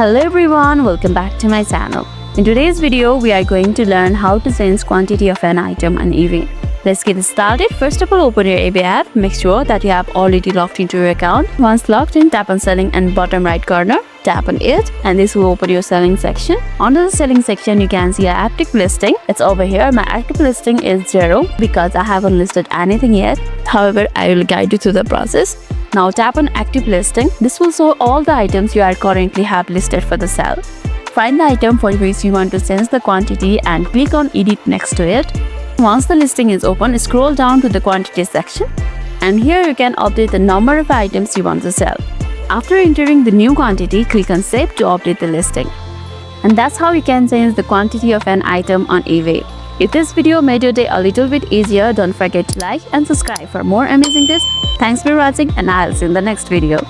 Hello everyone, welcome back to my channel. In today's video, we are going to learn how to change quantity of an item on eBay. Let's get started. First of all, open your eBay app. Make sure that you have already logged into your account. Once logged in, tap on selling and bottom right corner. Tap on it and this will open your selling section. Under the selling section, you can see an active listing. It's over here. My active listing is 0 because I haven't listed anything yet. However, I will guide you through the process. Now tap on active listing. This will show all the items you are currently have listed for the sale. Find the item for which you want to change the quantity and click on edit next to it. Once the listing is open, scroll down to the quantity section and here you can update the number of items you want to sell. After entering the new quantity, click on save to update the listing. And that's how you can change the quantity of an item on eBay. If this video made your day a little bit easier, don't forget to like and subscribe for more amazing tips. Thanks for watching and I'll see you in the next video.